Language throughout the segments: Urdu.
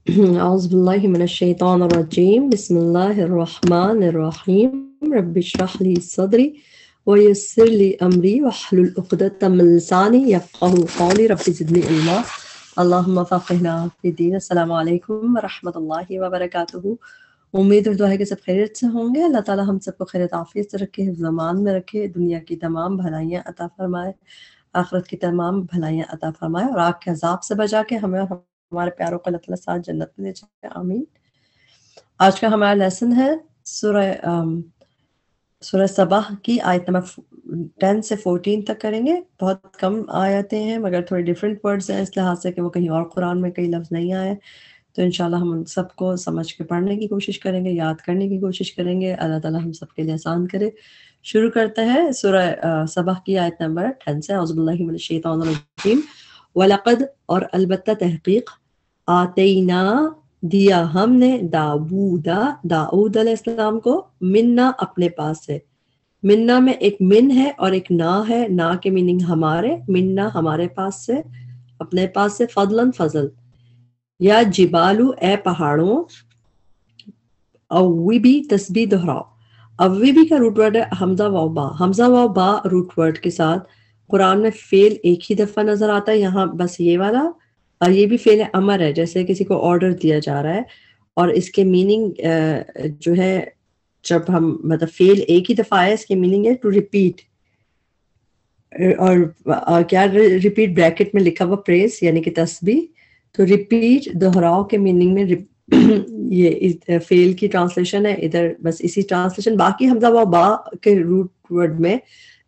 أعوذ بالله من الشيطان الرجيم بسم الله الرحمن الرحيم رب اشرح لي صدري ويسر لي أمري واحلل عقدة من لساني يفقهوا قولي رب زدني علما اللهم فقهنا في الدين. السلام علیکم ورحمۃ اللہ وبرکاتہ. امید اور دعا ہے کہ سب خیریت سے ہوں گے. اللہ تعالیٰ ہم سب کو خیریت عافیت سے رکھے، حفظ امان میں رکھے، دنیا کی تمام بھلائیاں عطا فرمائے، آخرت کی تمام بھلائیاں عطا فرمائے اور آگ کے عذاب سے بچا کے ہمیں اور ہمارے پیاروں کو اللہ تعالیٰ ساتھ جنت میں لے جائے، آمین. آج کا ہمارا لیسن ہے سورہ سبا کی آیت نمبر 10 سے 14 تک کریں گے. بہت کم آیتیں ہیں مگر تھوڑے ڈیفرنٹ ورڈز ہیں، اس لحاظ سے کہ وہ کہیں اور قرآن میں کئی لفظ نہیں آئے، تو انشاءاللہ ہم ان سب کو سمجھ کے پڑھنے کی کوشش کریں گے، یاد کرنے کی کوشش کریں گے. اللہ تعالیٰ ہم سب کے لیے آسان کرے. شروع کرتے ہیں سورہ سبا کی آیت نمبر 10 سے. اعوذ باللہ من الشیطان الرجیم. وَلَقَدْ اور البتہ تحقیق آتینا دیا ہم نے داؤد علیہ السلام کو منا اپنے پاس سے. منا میں ایک من ہے اور ایک نا ہے. نا کے میننگ ہمارے، منا ہمارے پاس سے، اپنے پاس سے. فضلاً فضل. یا جبالو اے پہاڑوں، اوی بھی تسبیح دہراؤ. اوی بھی کا روٹ ورڈ ہے حمزہ و با. حمزہ و با روٹ ورڈ کے ساتھ قرآن میں فعل ایک ہی دفعہ نظر آتا ہے. یہاں بس یہ والا، اور یہ بھی فعل امر ہے، جیسے کسی کو آرڈر دیا جا رہا ہے. اور اس کے میننگ جو ہے، جب ہم مطلب فعل ایک ہی دفعہ آئے، اس کے میننگ ہے ٹو ریپیٹ. اور کیا ریپیٹ بریکٹ میں لکھا ہوا پریز یعنی کہ تسبیح. تو ریپیٹ دہراؤ کے میننگ میں یہ فعل کی ٹرانسلیشن ہے ادھر، بس اسی ٹرانسلیشن. باقی حمزہ و با کے روٹ ورڈ میں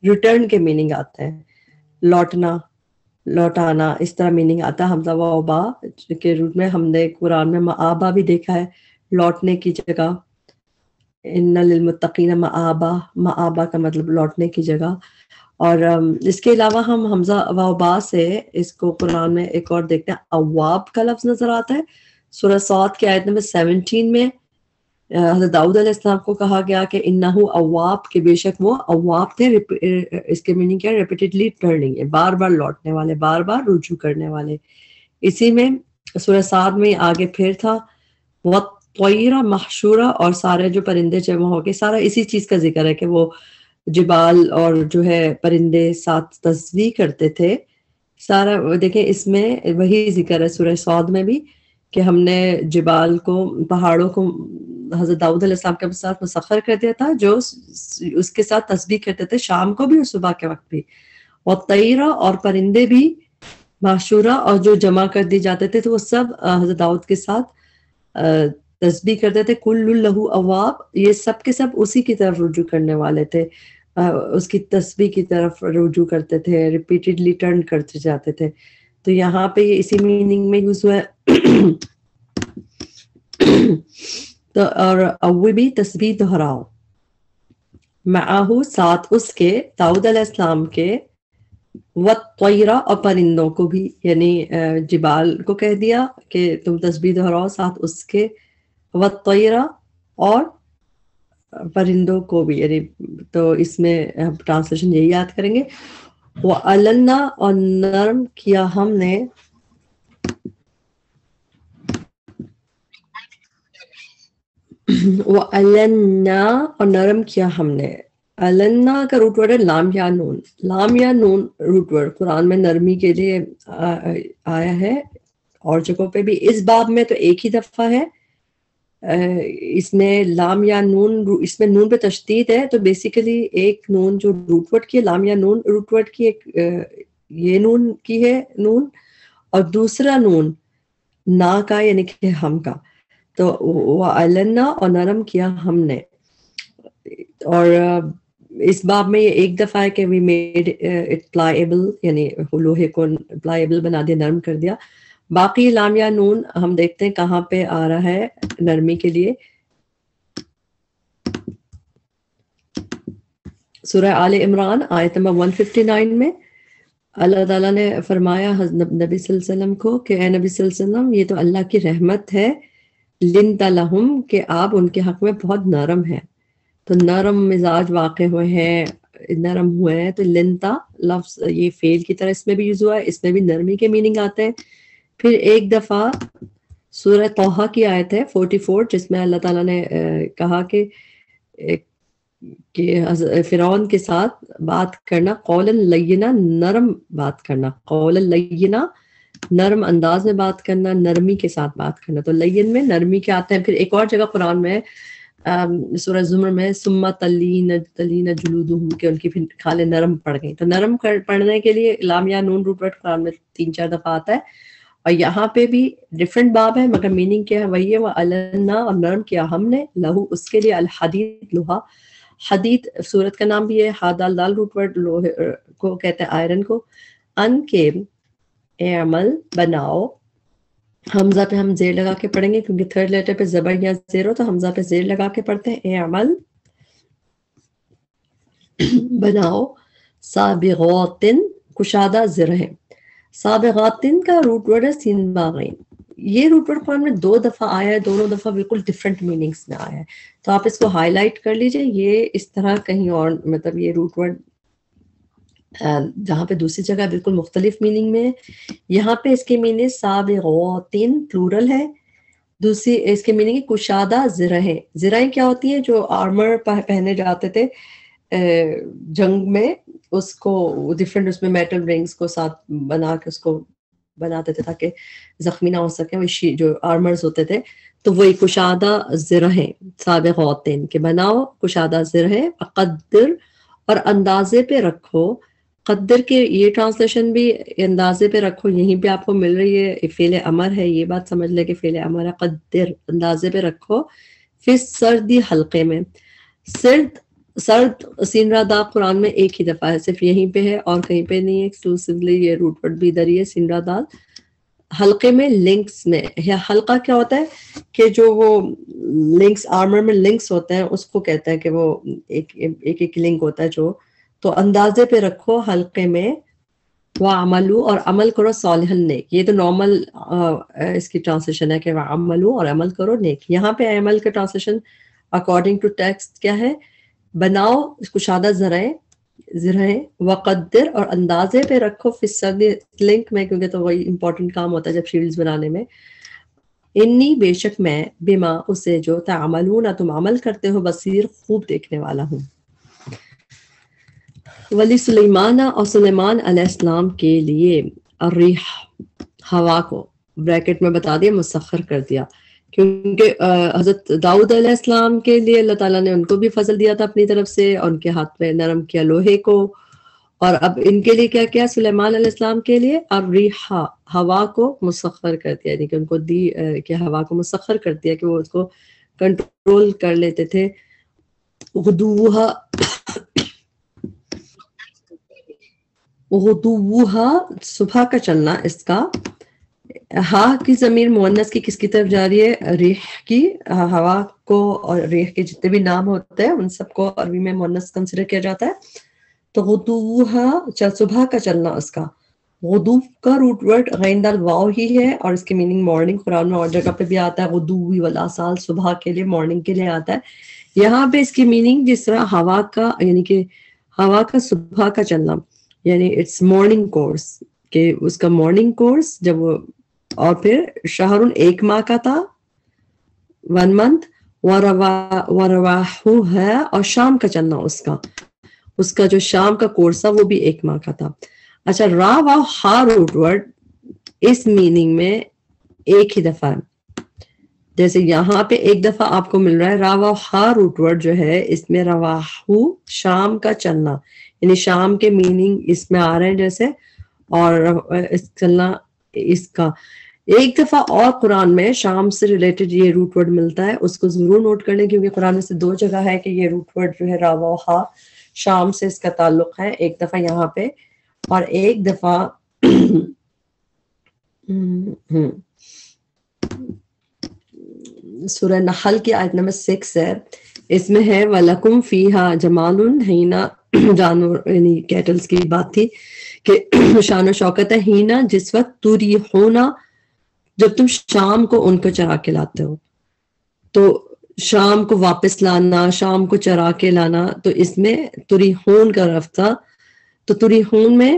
ریٹرن کے میننگ آتے ہیں، لوٹنا، لوٹانا، اس طرح میننگ آتا ہے حمزہ و با کے روٹ میں. ہم نے قرآن میں مآبا بھی دیکھا ہے، لوٹنے کی جگہ. ان للمتقین مآبا، مآبا کا مطلب لوٹنے کی جگہ. اور اس کے علاوہ ہم حمزہ و با سے اس کو قرآن میں ایک اور دیکھتے ہیں، اواب کا لفظ نظر آتا ہے. سورہ صاد کی آیت نمبر 17 میں حضرت داؤد علیہ السلام کو کہا گیا کہ انہو اواب، کہ بے شک وہ اواب تھے. اس کے میننگ کیا ہے؟ ریپیٹڈلی ٹرننگ ہے، بار بار لوٹنے والے، بار بار رجوع کرنے والے. اسی میں سورہ صاد میں آگے پھر تھا وَالطَّيْرَ مَحْشُورًا، اور سارے جو پرندے جمع ہو کے، سارا اسی چیز کا ذکر ہے کہ وہ جبال اور جو ہے پرندے ساتھ تسبیح کرتے تھے. سارا دیکھیں اس میں وہی ذکر ہے سورہ صاد میں بھی، کہ ہم نے جبال کو، پہاڑوں کو حضرت داؤد علیہ السلام کے ساتھ مسخر کر دیا تھا، جو اس کے ساتھ تسبیح کرتے تھے شام کو بھی اور صبح کے وقت بھی. اور طیرہ، اور پرندے بھی، معشورہ، اور جو جمع کر دی جاتے تھے تو وہ سب حضرت داؤد کے ساتھ تسبیح کرتے تھے. کل لہو اواب، یہ سب کے سب اسی کی طرف رجوع کرنے والے تھے، اس کی تسبیح کی طرف رجوع کرتے تھے، ریپیٹڈلی ٹرن کرتے جاتے تھے. تو یہاں پہ یہ اسی میننگ میں یوز ہوا ہے. تو اور اوی بھی تسبیح دہراؤ، معاہو ساتھ اس کے، داؤد علیہ السلام کے، والطیرہ اور پرندوں کو بھی، یعنی جبال کو کہہ دیا کہ تم تسبیح دہراؤ ساتھ اس کے، والطیرہ اور پرندوں کو بھی، یعنی تو اس میں ٹرانسلیشن یہی یاد کریں گے. وَأَلَنَّا، اور نرم کیا ہم نے، وَأَلَنَّا اور نرم کیا ہم نے. النا کا روٹ ورڈ ہے لام یا نون. لام یا نون روٹ ورڈ قرآن میں نرمی کے لیے آیا ہے، اور جگہوں پہ بھی. اس باب میں تو ایک ہی دفعہ ہے. اس میں لام یا نون، اس میں نون پہ تشدید ہے، تو بیسیکلی ایک نون جو روٹ ورڈ کی ہے، لام یا نون روٹ ورڈ کی، ایک یہ نون کی ہے نون، اور دوسرا نون نا کا یعنی کہ ہم کا. تو وَأَلَنَّا اور نرم کیا ہم نے. اور اس باب میں یہ ایک دفعہ ہے کہ وی میڈ اٹ پلائیبل، یعنی لوہے کو پلائیبل بنا دیا، نرم کر دیا. باقی لام یا نون ہم دیکھتے ہیں کہاں پہ آ رہا ہے نرمی کے لیے. سورہ آل عمران آیت نمبر 159 میں اللہ تعالیٰ نے فرمایا نبی صلی اللہ علیہ وسلم کو کہ اے نبی صلی اللہ علیہ وسلم، یہ تو اللہ کی رحمت ہے، لنت لہم، کہ آپ ان کے حق میں بہت نرم ہیں. تو نرم مزاج واقع ہوئے ہیں، نرم ہوئے ہیں. تو لنتا لفظ یہ فعل کی طرح اس میں بھی یوز ہوا ہے، اس میں بھی نرمی کے میننگ آتے ہیں. پھر ایک دفعہ سورہ طہ کی آیت ہے 44 جس میں اللہ تعالیٰ نے کہا کہ فرعون کے ساتھ بات کرنا قولا لینا، نرم بات کرنا، قولا لینا نرم انداز میں بات کرنا، نرمی کے ساتھ بات کرنا. تو لین میں نرمی کے آتے ہیں. پھر ایک اور جگہ قرآن میں سورہ زمر میں ثم تلین جلودہم کہ ان کی پھر کھالیں نرم پڑ گئی. تو نرم پڑھنے کے لیے لام یا نون روٹ ورڈ قرآن میں 3-4 دفعہ آتا ہے، اور یہاں پہ بھی ڈفرینٹ باب ہے مگر میننگ کیا ہے وہی ہے. وَأَلَنَّا اور نرم کیا ہم نے، لہو اس کے لیے، الحدید لوہا. حدید سورت کا نام بھی ہے، ہادال دال روٹ ورڈ لوہے کو کہتے ہیں آئرن کو. ان کے اعمل بناؤ، حمزہ پہ ہم زیر لگا کے پڑھیں گے کیونکہ تھرڈ لیٹر پہ زبر یا زیر ہو تو حمزہ پہ زیر لگا کے پڑھتے ہیں. اعمل بناؤ، سابغاتن کشادہ زرہیں. سابغاتن کا روٹ ورڈ ہے سین باغین. یہ روٹ ورڈ قرآن میں 2 دفعہ آیا ہے، دونوں دفعہ بالکل ڈفرینٹ میننگس میں آیا ہے. تو آپ اس کو ہائی لائٹ کر لیجئے. یہ اس طرح کہیں اور مطلب یہ روٹ ورڈ جہاں پہ دوسری جگہ بالکل مختلف میننگ میں ہے، یہاں پہ اس کی میننگ سابغاتن پلورل ہے. دوسری اس کی میننگ کشادہ زرہیں. زرہیں کیا ہوتی ہیں؟ جو آرمر پہنے جاتے تھے جنگ میں، اس کو ڈفرینٹ اس میں میٹل رنگز کو ساتھ بنا کے اس کو بناتے تھے تاکہ زخمی نہ ہو سکے، وہ جو آرمرز ہوتے تھے. تو وہی کشادہ زرہیں سابغاتن کے بناؤ کشادہ زرہیں. قدر اور اندازے پہ رکھو. قدر کے یہ ٹرانسلیشن بھی اندازے پہ رکھو یہیں پہ آپ کو مل رہی ہے، فعل امر ہے. یہ بات سمجھ لے کہ فعل امر ہے. قدر اندازے پہ رکھو. پھر سردی حلقے میں. سرد سین را دا قرآن میں ایک ہی دفعہ ہے، صرف یہیں پہ ہے اور کہیں پہ نہیں ہے. ایکسکلوسیولی یہ روٹ ورڈ بھی ادھر ہی ہے سین را دال. حلقے میں لنکس میں. حلقہ کیا ہوتا ہے کہ جو وہ لنکس آرمر میں لنکس ہوتے ہیں اس کو کہتے ہیں کہ وہ ایک لنک ہوتا ہے جو. تو اندازے پہ رکھو حلقے میں. وَعَمَلُوا اور عمل کرو صالحاً نیک. یہ تو نارمل اس کی ٹرانسلیشن ہے کہ وَعَمَلُوا اور عمل کرو نیک. یہاں پہ عمل کا ٹرانسلیشن اکارڈنگ ٹو ٹیکسٹ کیا ہے؟ بناؤ کشادہ زرہیں وقدر اور اندازے پہ رکھو فی السرد لنک میں، کیونکہ تو وہی امپورٹنٹ کام ہوتا ہے جب شیلڈز بنانے میں. انی بے شک میں، بما اسے جو تعملون تم عمل کرتے ہو، بصیر خوب دیکھنے والا ہوں. ولی سلیمان اور سلیمان علیہ السلام کے لیے الریح ہوا کو بریکٹ میں بتا دیا مسخر کر دیا، کیونکہ حضرت داؤد علیہ السلام کے لیے اللہ تعالیٰ نے ان کو بھی فضل دیا تھا اپنی طرف سے، اور ان کے ہاتھ پہ نرم کیا لوہے کو. اور اب ان کے لیے کیا کیا سلیمان علیہ السلام کے لیے الریح ہوا کو مسخر کر دیا، یعنی کہ ان کو دی کہ ہوا کو مسخر کر دیا کہ وہ اس کو کنٹرول کر لیتے تھے. غدوہا صبح کا چلنا. اس کا ہا کی ضمیر مؤنث کی کس کی طرف جا رہی ہے؟ ریح کی. ہوا کو اور ریح کے جتنے بھی نام ہوتے ہیں ان سب کو عربی میں مؤنث کنسیڈر کیا جاتا ہے. تو غدوہا صبح کا چلنا. اس کا غدو کا روٹ ورڈ غین دال واو ہی ہے اور اس کی میننگ مارننگ. قرآن میں اور جگہ پہ بھی آتا ہے غدوی والآصال، صبح کے لیے مارننگ کے لیے آتا ہے. یہاں پہ اس کی میننگ جس طرح ہوا کا، یعنی کہ ہوا کا صبح کا چلنا، یعنی اٹس مارننگ کورس، کہ اس کا مارننگ کورس جب وہ. اور پھر شہر 1 ماہ کا تھا، 1 month. ورواحو ہے اور شام کا چلنا. اس کا جو شام کا کورس تھا وہ بھی 1 ماہ کا تھا. اچھا، را و ہا روٹ ورڈ اس میننگ میں ایک ہی دفعہ ہے. جیسے یہاں پہ ایک دفعہ آپ کو مل رہا ہے. را و ہا روٹ ورڈ جو ہے اس میں رواحو شام کا چلنا، یعنی شام کے میننگ اس میں آ رہے ہیں جیسے. اور اس چلنا اس کا ایک دفعہ اور قرآن میں شام سے ریلیٹڈ یہ روٹ ورڈ ملتا ہے، اس کو ضرور نوٹ کر لیں کیونکہ قرآن میں سے 2 جگہ ہے کہ یہ روٹ ورڈ جو ہے را و ہا شام سے اس کا تعلق ہے. ایک دفعہ یہاں پہ اور ایک دفعہ سورہ نحل کی آیت نمبر 6 ہے. اس میں ہے وَلَكُمْ فِيهَا جَمَالٌ ہینا. جانور یعنی کیٹلز کی بات تھی کہ شان و شوکت ہے. ہینا جس وقت تُریحونا جب تم شام کو ان کو چرا کے لاتے ہو. تو شام کو واپس لانا، شام کو چرا کے لانا، تو اس میں تریحون کا رفع تھا. تو تریحون میں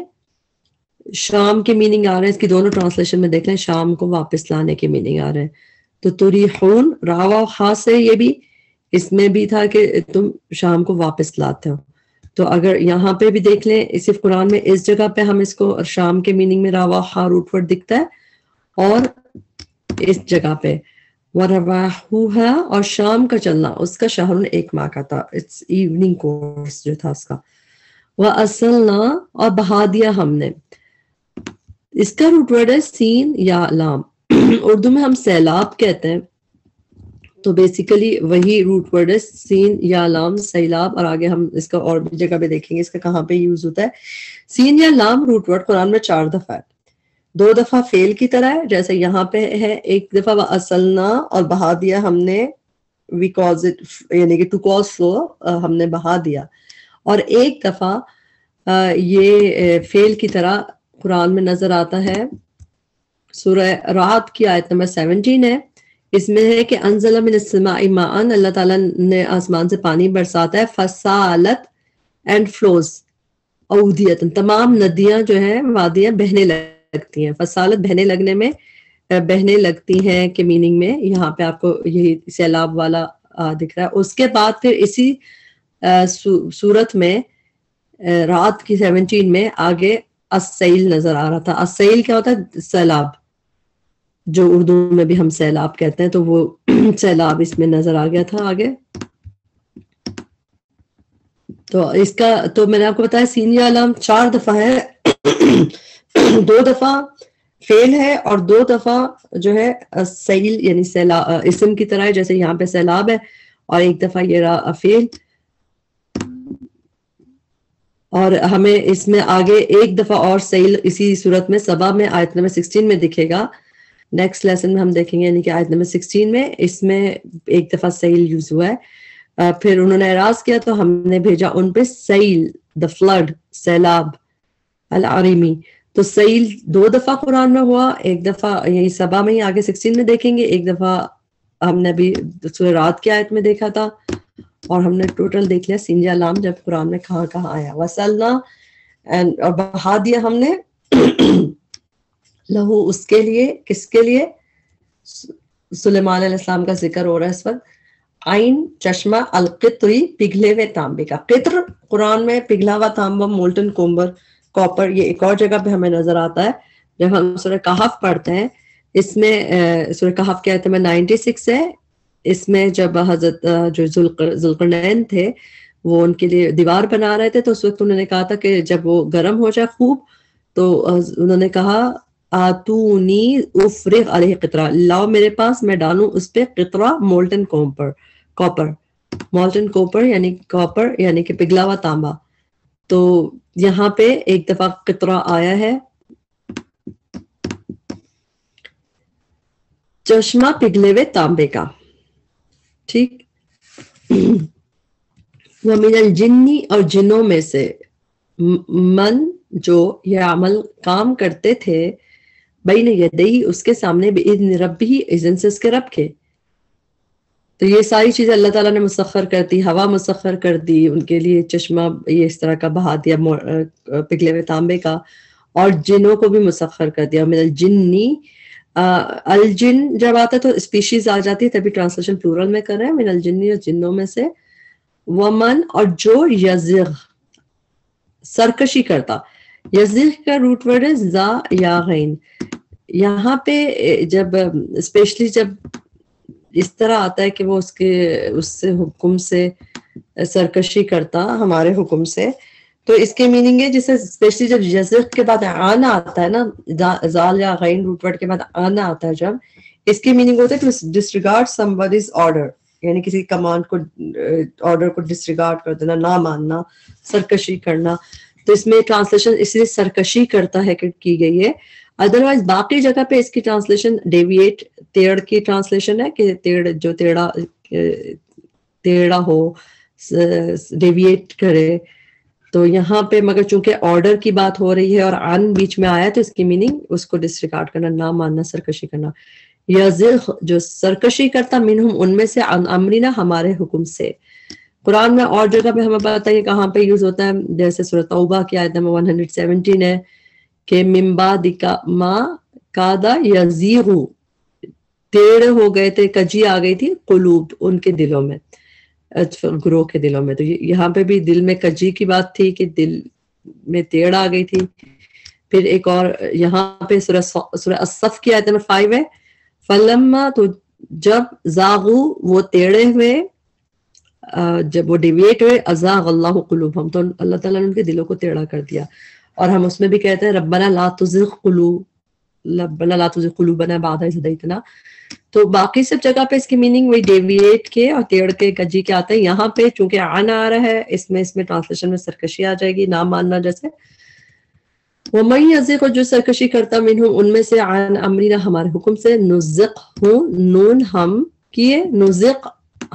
شام کے میننگ آ رہے ہیں، اس کی دونوں ٹرانسلیشن میں دیکھ لیں، شام کو واپس لانے کے میننگ آ رہے ہیں. تو تریحون راوا خاص ہے، یہ بھی اس میں بھی تھا کہ تم شام کو واپس لاتے ہو. تو اگر یہاں پہ بھی دیکھ لیں، صرف قرآن میں اس جگہ پہ ہم اس کو شام کے میننگ میں راوا خا روٹ ورڈ دکھتا ہے، اور اس جگہ پہ ورواحوہا، اور شام کا چلنا اس کا شہر ایک ماہ کا تھا، اٹس ایوننگ کورس جو تھا اس کا. وَأَصَلْنَا، اور بہا دیا ہم نے. اس کا روٹ ورڈ ہے سین یا لام. اردو میں ہم سیلاب کہتے ہیں، تو بیسیکلی وہی روٹ ورڈ ہے سین یا لام، سیلاب. اور آگے ہم اس کا اور بھی جگہ پہ دیکھیں گے اس کا کہاں پہ یوز ہوتا ہے. سین یا لام روٹ ورڈ قرآن میں 4 دفعہ ہے. 2 دفعہ فعل کی طرح ہے جیسے یہاں پہ ہے، ایک دفعہ وَأَصَلْنَا اور بہا دیا ہم نے، وی کاز اٹ یعنی کہ ٹو کاز فلو، ہم نے بہا دیا. اور ایک دفعہ یہ فعل کی طرح قرآن میں نظر آتا ہے، سورہ رعد کی آیت نمبر 17 ہے. اس میں ہے کہ انزل من السماء ماء، اللہ تعالیٰ نے آسمان سے پانی برساتا ہے، فسالت اینڈ فلوز اودیت، تمام ندیاں جو ہیں وادیاں بہنے لگتی ہیں. فسالت بہنے لگنے میں، بہنے لگتی ہیں کے میننگ میں یہاں پہ آپ کو یہی سیلاب والا دکھ رہا ہے. اس کے بعد پھر اسی صورت میں رات کی 17 میں آگے السیل نظر آ رہا تھا. السیل کیا ہوتا ہے؟ سیلاب، جو اردو میں بھی ہم سیلاب کہتے ہیں، تو وہ سیلاب اس میں نظر آ گیا تھا آگے. تو اس کا تو میں نے آپ کو بتایا سین یا لام 4 دفعہ ہے. 2 دفعہ فعل ہے اور 2 دفعہ جو ہے سیل یعنی اسم کی طرح ہے جیسے یہاں پہ سیلاب ہے، اور ایک دفعہ یہ فعل. اور ہمیں اس میں آگے ایک دفعہ اور سیل اسی صورت میں سبا میں آیت نمبر 16 میں دکھے گا. نیکسٹ لیسن میں ہم دیکھیں گے، یعنی کہ آیت نمبر 16 میں اس میں ایک دفعہ سیل یوز ہوا ہے. پھر انہوں نے اعراض کیا تو ہم نے بھیجا ان پہ سیل، دا فلڈ، سیلاب العریمی. تو سیل 2 دفعہ قرآن میں ہوا، ایک دفعہ یہی سبا میں ہی آگے 16 میں دیکھیں گے، ایک دفعہ ہم نے بھی سورہ رات کی آیت میں دیکھا تھا. اور ہم نے ٹوٹل دیکھ لیا سین یا لام جب قرآن میں کہاں کہاں آیا. وصلنا، اور بہا دیا ہم نے، لہو اس کے لیے، کس کے لیے؟ سلیمان علیہ السلام کا ذکر ہو رہا ہے اس وقت. عین چشمہ، القطری پگھلے ہوئے تانبے کا. قطر قرآن میں پگھلا ہوا تانبا، مولٹن کومبر، کاپر. یہ ایک اور جگہ پہ ہمیں نظر آتا ہے جب ہم سورہ کہف پڑھتے ہیں. اس میں سورہ کہف کی آیت نمبر 96 ہے. اس میں جب حضرت جو ذوالقرنین تھے وہ ان کے لیے دیوار بنا رہے تھے، تو اس وقت انہوں نے کہا تھا کہ جب وہ گرم ہو جائے خوب، تو انہوں نے کہا آتونی افرغ علیہ قطرہ، لاؤ میرے پاس میں ڈالوں اس پہ قطرہ مولٹن کاپر. مولٹن کوپر یعنی کاپر یعنی کہ پگھلا ہوا تانبا. تو یہاں پہ ایک دفعہ قطرہ آیا ہے، چشمہ پگھلے ہوئے تانبے کا. ٹھیک. وَمِنَ الْجِنِّ، اور جنوں میں سے، من جو یہ عمل کام کرتے تھے، بین یدیہ اس کے سامنے، بِإِذْنِ رَبِّهِ اذن سے اس کے رب کے. تو یہ ساری چیزیں اللہ تعالیٰ نے مسخر کر دی، ہوا مسخر کر دی ان کے لیے، چشمہ یہ اس طرح کا بہا دیا پگھلے ہوئے تانبے کا، اور جنوں کو بھی مسخر کر دیا. من الجنی، الجن جب آتا ہے تو اسپیشیز آ جاتی ہے، تبھی ٹرانسلیشن پلورل میں کر رہے ہیں. من الجنی، اور جنوں میں سے. ومن، اور جو یزغ سرکشی کرتا. یزغ کا روٹ ورڈ ہے زا یا غین. یہاں پہ جب اسپیشلی جب اس طرح آتا ہے کہ وہ اس سے حکم سے سرکشی کرتا، ہمارے حکم سے، تو اس کے میننگ ہے جسے اسپیشلی جب یزغ کے بعد آنا آتا ہے نا، زال یا غین روٹ ورڈ کے بعد آنا آتا ہے، جب اس کی میننگ ہوتا ہے ٹو ڈسریگارڈ somebody's order، یعنی کسی کمانڈ کو، آرڈر کو ڈسریگارڈ کر دینا، نہ ماننا، سرکشی کرنا. تو اس میں ٹرانسلیشن اس لیے سرکشی کرتا ہے کہ کی گئی ہے. ادروائز باقی جگہ پہ اس کی ٹرانسلیشن ڈیویٹ، تیڑ کی ٹرانسلیشن ہے کہ تیڑ جو ٹیڑھا ہو، ڈیویٹ کرے. تو یہاں پہ مگر چونکہ آرڈر کی بات ہو رہی ہے اور ان بیچ میں آیا، تو اس کی میننگ اس کو ڈسریگارڈ کرنا، نہ ماننا، سرکشی کرنا. یزغ جو سرکشی کرتا، منہم ان میں سے، عن امرنا ہمارے حکم سے. قرآن میں اور جگہ پہ ہمیں پتہ ہے کہاں پہ یوز ہوتا ہے، جیسے سورۃ توبہ کی آیت نمبر 117 ہے کہ من بعد ما کادا یزیغو ٹیڑھ ہو گئے تھے, کجی آ گئی تھی قلوب ان کے دلوں میں, گروہ کے دلوں میں. تو یہاں پہ بھی دل میں کجی کی بات تھی کہ دل میں ٹیڑھ آ گئی تھی. پھر ایک اور یہاں پہ سورہ الصف کی آیت نمبر 5 ہے, فلما تو جب زاغو وہ ٹیڑھے ہوئے, جب وہ ڈیویٹ ہوئے, ازاغ اللہ قلوبہم تو اللہ تعالیٰ نے ان کے دلوں کو ٹیڑھا کر دیا. اور ہم اس میں بھی کہتے ہیں ربنا لا تزغ قلوبنا بعد اذ ہدیتنا. تو باقی سب جگہ پہ اس کی میننگ وہی ڈیویٹ کے اور ٹیڑھ کے کجی کے آتا ہے. یہاں پہ چونکہ عن آ رہا ہے, اس میں ٹرانسلیشن میں سرکشی آ جائے گی, نام ماننا جیسے. وَمَن يَزِغْ جو سرکشی کرتا منہم ان میں سے, عن امرنا ہمارے حکم سے, نُزِغْهُ نون ہم کیے, نُزِغْ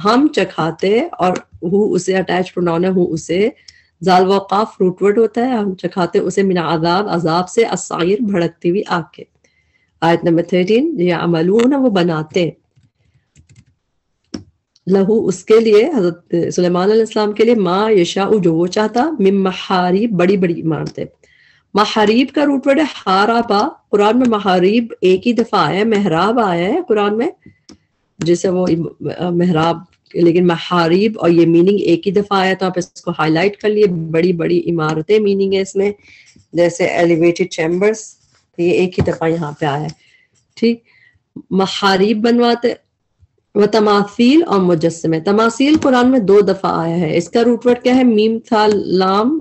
ہم چکھاتے, اور ہو اسے اٹیچ پروناؤن ہے, ہو اسے زال و قاف روٹ ورڈ ہوتا ہے, ہم چکھاتے اسے من عذاب عذاب سے, السعیر بھڑکتی ہوئی آگ کے. آیت نمبر 13 یعملون وہ بناتے, لہو اس کے لیے حضرت سلیمان علیہ السلام کے لیے, ما یشاء جو وہ چاہتا, من محاریب بڑی بڑی عمارتیں. محاریب کا روٹ ورڈ ہے حارابا. قرآن میں محاریب ایک ہی دفعہ آیا ہے, محراب آیا ہے قرآن میں جیسے وہ محراب, لیکن محاریب اور یہ میننگ ایک ہی دفعہ آیا. تو آپ اس کو ہائی لائٹ کر لیے, بڑی بڑی عمارتیں میننگ ہے اس میں, جیسے ایلیویٹڈ چیمبرز, یہ ایک ہی دفعہ یہاں پہ آیا ہے. ٹھیک, محاریب بنواتے. وہ تماثیل اور مجسمے, تماثیل قرآن میں 2 دفعہ آیا ہے. اس کا روٹ ورڈ کیا ہے, میم تھا لام,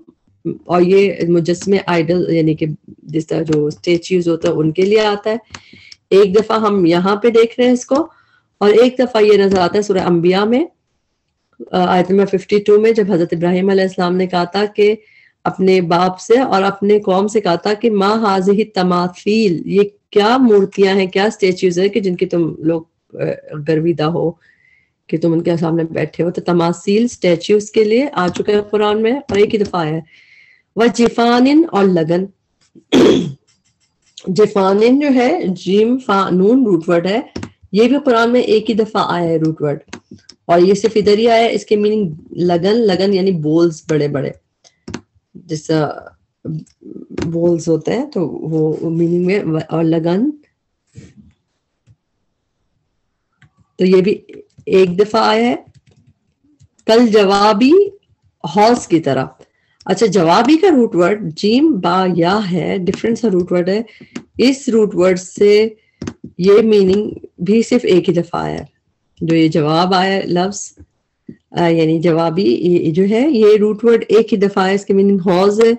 اور یہ مجسمے آئیڈل یعنی کہ جس طرح جو اسٹیچیوز ہوتا ہے ان کے لیے آتا ہے. ایک دفعہ ہم یہاں پہ دیکھ رہے ہیں اس کو, اور ایک دفعہ یہ نظر آتا ہے سورہ انبیاء میں آیت نمبر 52 میں, جب حضرت ابراہیم علیہ السلام نے کہا تھا کہ اپنے باپ سے اور اپنے قوم سے کہا تھا کہ ما ہذہ التماثیل, یہ کیا مورتیاں ہیں, کیا اسٹیچوز ہیں کہ جن کی تم لوگ گرویدہ ہو کہ تم ان کے سامنے بیٹھے ہو. تو تماثیل اسٹیچوز کے لیے آ چکا ہے قرآن میں, اور ایک ہی دفعہ آیا ہے. وجفان اور لگن, جفانن جو ہے جیم فا نون روٹ ورڈ ہے, یہ بھی قرآن میں ایک ہی دفعہ آیا ہے روٹ ورڈ, اور یہ صرف ادھر ہی آیا ہے. اس کے میننگ لگن, لگن یعنی بولز بڑے بڑے, جس بولز ہوتے ہیں تو وہ میننگ میں, اور لگن تو یہ بھی ایک دفعہ آیا ہے. کل جوابی حوض کی طرح. اچھا, جوابی کا روٹ ورڈ جیم با یا ہے, ڈفرنٹ سا روٹ ورڈ ہے. اس روٹ ورڈ سے یہ میننگ بھی صرف ایک ہی دفعہ آیا ہے, جو یہ جواب آیا لفظ یعنی جوابی جو ہے, یہ روٹ ورڈ ایک ہی دفعہ ہے. اس کی میننگ حوض ہے,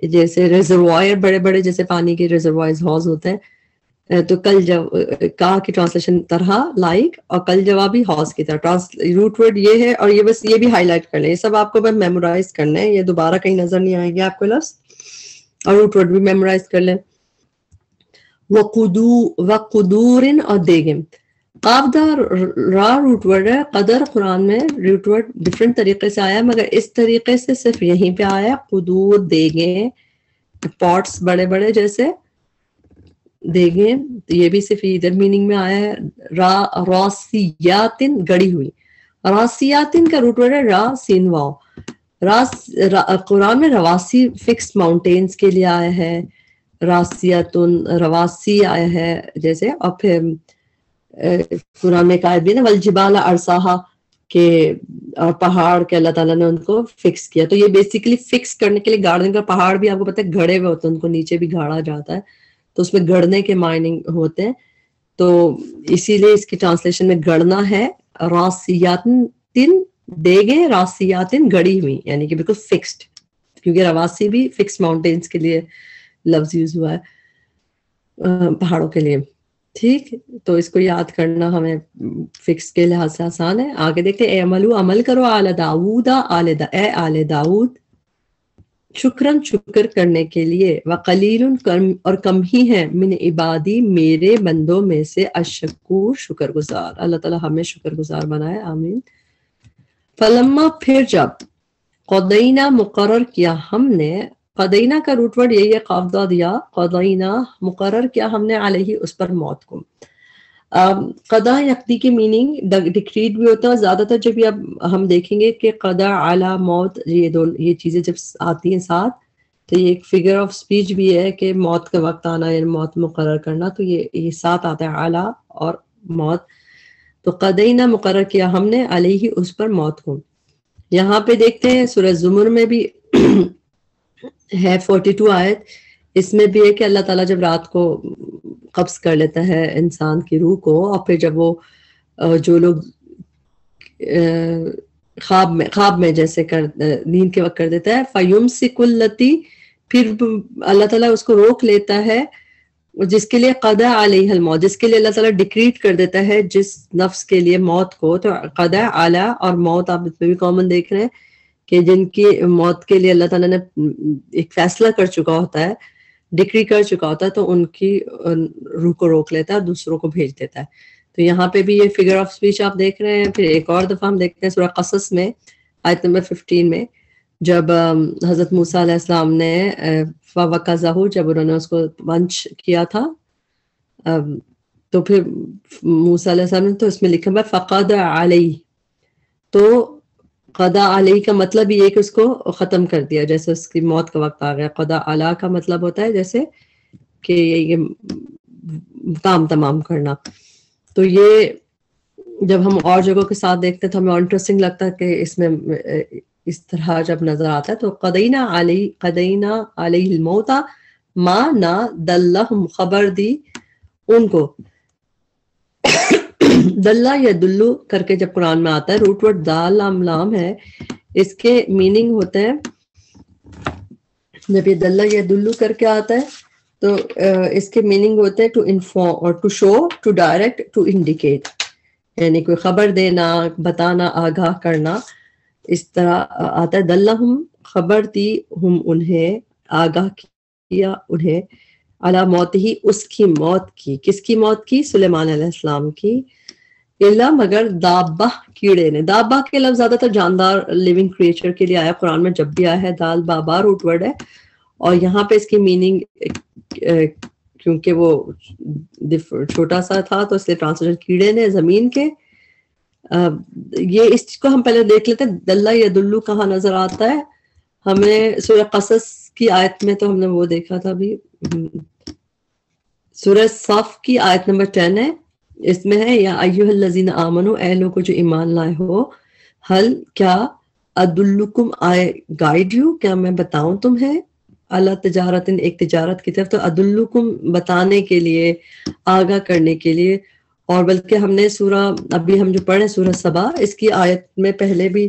جیسے ریزروائر بڑے بڑے جیسے پانی کے ریزروائرز حوض ہوتے ہیں. تو کل کا کی ٹرانسلیشن طرح لائک, اور کل جوابی حوض کی طرح. روٹ ورڈ یہ ہے, اور یہ بس یہ بھی ہائی لائٹ کر لیں, یہ سب آپ کو بس میمورائز کرنا ہے, یہ دوبارہ کہیں نظر نہیں آئیں گے آپ کو لفظ, اور روٹ ورڈ بھی میمورائز کر لیں. وقدور اور دیگم, قابدہ را روٹ ورڈ ہے, قدر قرآن میں روٹ ورڈ ڈفرینٹ طریقے سے آیا, مگر اس طریقے سے صرف یہیں پہ آیا. قدور دیگیں, پاٹس بڑے بڑے جیسے دیگیں, یہ بھی صرف ادھر میننگ میں آیا ہے. راسیاتن گڑی ہوئی, راسیاتن کا روٹ ورڈ ہے را سین واو. قرآن میں رواسی فکس ماؤنٹینز کے لیے آیا ہے, راسیاتن رواسی آیا ہے جیسے. اور پھر قرآن میں ایک آیت بھی نا, والجبال ارساہا, کہ اور پہاڑ کے اللہ تعالیٰ نے ان کو فکس کیا. تو یہ بیسیکلی فکس کرنے کے لیے گاڑنے کا, پہاڑ بھی آپ کو پتہ ہے گھڑے ہوئے ہوتے ہیں, ان کو نیچے بھی گاڑا جاتا ہے, تو اس میں گڑنے کے مائننگ ہوتے ہیں. تو اسی لیے اس کی ٹرانسلیشن میں گڑنا ہے. راسیاتن دیگیں, راسیاتن گڑی ہوئی, یعنی کہ بالکل فکسڈ, کیونکہ رواسی بھی فکس ماؤنٹینز کے لیے لفظ یوز ہوا ہے, پہاڑوں کے لیے. ٹھیک, تو اس کو یاد کرنا ہمیں فکس کے لحاظ سے آسان ہے. آگے دیکھتے ہیں, اعملوا عمل کرو, آل داؤد اے آل داؤد, شکرن شکر کرنے کے لیے, وقلیل اور کم ہی ہیں, من عبادی میرے بندوں میں سے, الشکور شکر گزار. اللہ تعالیٰ ہمیں شکر گزار بنائے, آمین. فلما پھر جب, قضینا مقرر کیا ہم نے, قضینا کا روٹ ورڈ یہی ہے قابضہ دیا, قضینا مقرر کیا ہم نے, علیہ اس پر موت کو. قضا یقدی کی میننگ ڈکریڈ بھی ہوتا ہے زیادہ تر. جب اب ہم دیکھیں گے کہ قضا اعلی موت, یہ چیزیں جب آتی ہیں ساتھ, تو یہ ایک فگر آف اسپیچ بھی ہے کہ موت کا وقت آنا یعنی موت مقرر کرنا، تو یہ ساتھ آتا ہے اعلیٰ اور موت. تو قدینا مقرر کیا ہم نے علیہ اس پر موت کو. یہاں پہ دیکھتے ہیں سورہ زمر میں بھی ہے 42 آیت، اس میں بھی ہے کہ اللہ تعالیٰ جب رات کو قبض کر لیتا ہے انسان کی روح کو، اور پھر جب وہ جو لوگ خواب میں جیسے نیند کے وقت کر دیتا ہے، فَيُمْسِكُ الَّتِي، پھر اللہ تعالیٰ اس کو روک لیتا ہے جس کے لیے قضا علیہ الموت، جس کے لیے اللہ تعالیٰ ڈکریٹ کر دیتا ہے جس نفس کے لیے موت کو. تو قضا علی اور موت آپ اس میں بھی کامن دیکھ رہے ہیں کہ جن کی موت کے لیے اللہ تعالیٰ نے ایک فیصلہ کر چکا ہوتا ہے، ڈکری کر چکا ہوتا ہے، تو ان کی روح کو روک لیتا ہے اور دوسروں کو بھیج دیتا ہے. تو یہاں پہ بھی یہ فگر آف اسپیچ آپ دیکھ رہے ہیں. پھر ایک اور دفعہ ہم دیکھتے ہیں سورہ قصص میں آیت نمبر 15 میں، جب حضرت موسیٰ علیہ السلام نے فَوَقَذَهُ، جب انہوں نے اس کو پنچ کیا تھا، تو پھر موسیٰ علیہ السلام نے، تو اس میں لکھا ہوا فَقَضَ عَلَيْهِ، تو قضا علیہ کا مطلب یہ ہے کہ اس کو ختم کر دیا، جیسے اس کی موت کا وقت آ گیا. قضا علی کا مطلب ہوتا ہے جیسے کہ یہ کام تمام کرنا. تو یہ جب ہم اور جگہوں کے ساتھ دیکھتے ہیں تو ہمیں اور انٹرسٹنگ لگتا ہے کہ اس میں اس طرح جب نظر آتا ہے. تو قدینا علیہ الموت ما نہ دلہم، خبر دی ان کو. دلہ یا دلو کر کے جب قرآن میں آتا ہے، روٹ ورڈ دال لام لام ہے، اس کے میننگ ہوتے ہیں، جب یہ دلہ یا دلو کر کے آتا ہے تو اس کے میننگ ہوتے ہیں ٹو انفارم اور to show, to direct, to indicate, یعنی کوئی خبر دینا، بتانا، آگاہ کرنا، اس طرح آتا ہے. دلہم، خبر دی، ہم انہیں، آگاہ کیا انہیں، علی موت ہی، اس کی موت کی. کس کی موت کی؟ سلیمان علیہ السلام کی. الا مگر دابہ، کیڑے نے. دابہ کے لفظ زیادہ تر جاندار لیونگ کریچر کے لیے آیا قرآن میں، جب بھی آیا ہے دال بابا روٹ ورڈ ہے، اور یہاں پہ اس کی میننگ کیونکہ وہ چھوٹا سا تھا تو اس لیے ٹرانسلیشن کیڑے نے، زمین کے. یہ اس کو ہم پہلے دیکھ لیتے ہیں دلہ یا دلو کہاں نظر آتا ہے. ہمیں سورہ قصص کی آیت میں تو ہم نے وہ دیکھا تھا ابھی، سورہ صف کی آیت نمبر 10 ہے، اس میں ہے یا ایھا الذین آمنوا، اے لوگوں جو ایمان لائے ہو، ہل کیا، ادلکم، آئے گائیڈ یو، کیا میں بتاؤں تمہیں، اللہ تجارت، ایک تجارت کی طرف. تو ادلکم بتانے کے لیے، آگاہ کرنے کے لیے. اور بلکہ ہم نے سورہ ابھی ہم جو پڑھے سورہ سبا، اس کی آیت میں پہلے بھی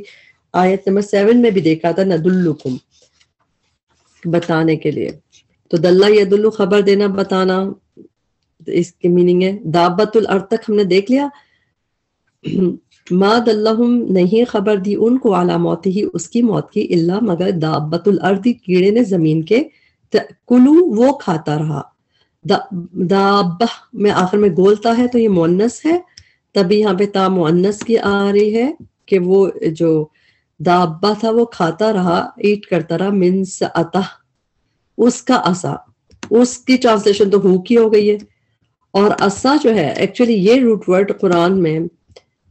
آیت نمبر 7 میں بھی دیکھا تھا ندلکم، بتانے کے لیے. تو دلہ یدلو، خبر دینا، بتانا، اس کی میننگ ہے. دابت الارض تک ہم نے دیکھ لیا. ما دلہم، نہیں خبر دی ان کو، علی موت ہی، اس کی موت کی، الا مگر دابت الارض، کیڑے نے زمین کے، کلو، وہ کھاتا رہا. دابہ میں آخر میں گولتا ہے تو یہ مؤنث ہے، تبھی یہاں پہ تا مؤنث کی آ رہی ہے کہ وہ جو دابہ تھا وہ کھاتا رہا، ایٹ کرتا رہا، من سعتہ، اس کا عصا. اس کی ٹرانسلیشن تو ہو کی ہو گئی ہے. اور عصا جو ہے ایکچولی یہ روٹ ورڈ قرآن میں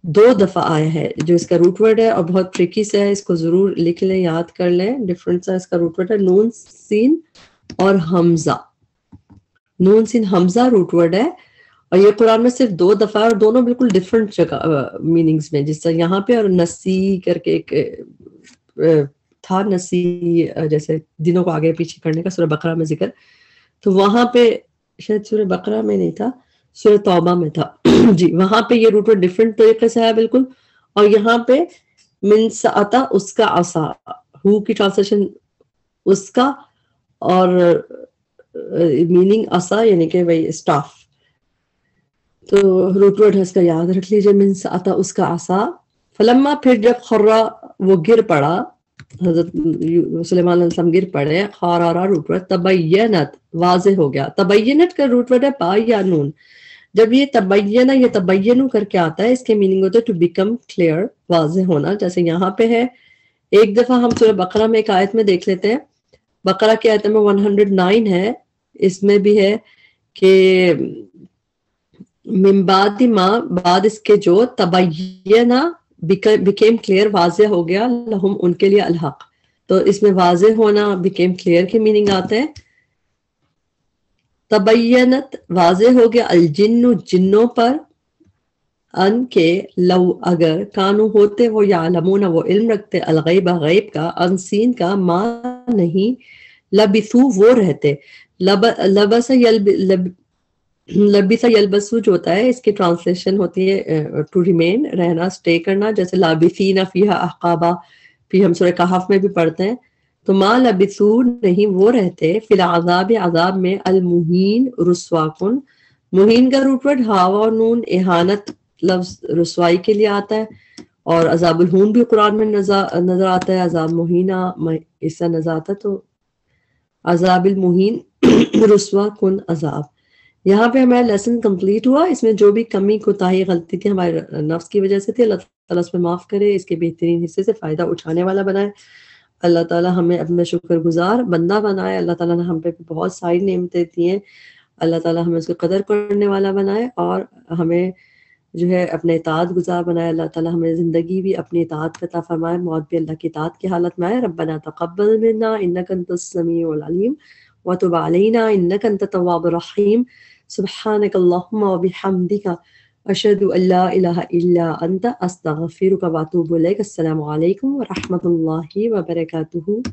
2 دفعہ آیا ہے، جو اس کا روٹ ورڈ ہے اور بہت ٹرکی سے ہے، اس کو ضرور لکھ لیں، یاد کر لیں. ڈفرنس ہے اس کا روٹ ورڈ ہے نون سین اور حمزہ. نون سین حمزہ روٹ ورڈ ہے، اور یہ قرآن میں صرف 2 دفعہ، اور دونوں بالکل ڈفرنٹ جگہ میننگز میں. جس طرح یہاں پہ اور نسی کر کے ایک تھا، نسی جیسے دنوں کو آگے پیچھے کرنے کا، سورہ بقرہ میں ذکر، تو وہاں پہ شاید سورہ بقرہ میں نہیں تھا، سورہ توبہ میں تھا. جی وہاں پہ یہ روٹ ورڈ ڈفرنٹ طریقے سے ہے بالکل. اور یہاں پہ من سعتہ، اس کا عصا، ہو کی ٹرانسلیشن اس کا، اور میننگ عصا یعنی کہ وہی اسٹاف. تو روٹ ورڈ ہے اس کا، یاد رکھ لیجیے، من سعتہ، اس کا عصا. فلما، پھر جب خرا، وہ گر پڑا، حضرت سلیمان علیہ السلام گر پڑے، خارارا روٹ ورڈ، تبینت، واضح ہو گیا. تبینت کا روٹ ورڈ ہے با یا نون. جب یہ تبینہ یا تبینو کر کے آتا ہے، اس کے میننگ ہوتا ہے ٹو بیکم کلیئر، واضح ہونا. جیسے یہاں پہ ہے، ایک دفعہ ہم سورہ بقرہ میں ایک آیت میں دیکھ لیتے ہیں، بقرہ کی آیت میں 109 ہے، اس میں بھی ہے کہ من بعد ما، بعد اس کے جو، تبینہ، بیکیم کلیئر، واضح ہو گیا، لہم، ان کے لیے، الحق، تو اس میں واضح ہونا became clear کی میننگ آتا ہے. تبینت واضح ہو گیا الجن جنوں پر ان کے لو اگر کانو ہوتے وہ یعلمون وہ علم رکھتے الغیب غیب کا انسین کا ما نہیں لبثو وہ رہتے لبس لبسا یلبسو جو ہوتا ہے اس کی ٹرانسلیشن ہوتی ہے ٹو ریمین رہنا اسٹے کرنا جیسے لابثین فیہا احقابا پھر ہم سورہ کہف میں بھی پڑھتے ہیں تو ما لبثو نہیں وہ رہتے فی العذاب عذاب میں المہین رسوا کن مہین کا روٹ ورڈ ہاوا اور نون احانت لفظ رسوائی کے لیے آتا ہے اور عذاب الہون بھی قرآن میں نظر آتا ہے عذاب مہینہ اس سے نظر آتا ہے تو عذاب المہین رسوا کن عذاب. یہاں پہ ہمارا لیسن کمپلیٹ ہوا. اس میں جو بھی کمی کوتاہی غلطی تھی ہمارے نفس کی وجہ سے تھی اللہ تعالیٰ اس میں معاف کرے اس کے بہترین حصے سے فائدہ اٹھانے والا بنائے. اللہ تعالیٰ ہمیں اپنا شکر گزار بندہ بنائے. اللہ تعالیٰ نے ہم پہ بہت ساری نعمتیں دی ہیں. اللہ تعالیٰ ہمیں اس کو قدر کرنے والا بنائے اور ہمیں جو ہے اپنے اطاعت گزار بنائے. اللہ تعالیٰ ہمیں زندگی بھی اپنی اطاعت کا عطا فرمائے موت بھی اللہ کی اطاعت کی حالت میں آئے. ربنا تقبل منا انک انت السمیع العلیم وتب علینا انک انت التواب الرحیم. سبحانک اللہم وبحمدک اشہد ان لا الہ الا انت استغفرک واتوب الیک. السلام علیکم ورحمۃ اللہ وبرکاتہ.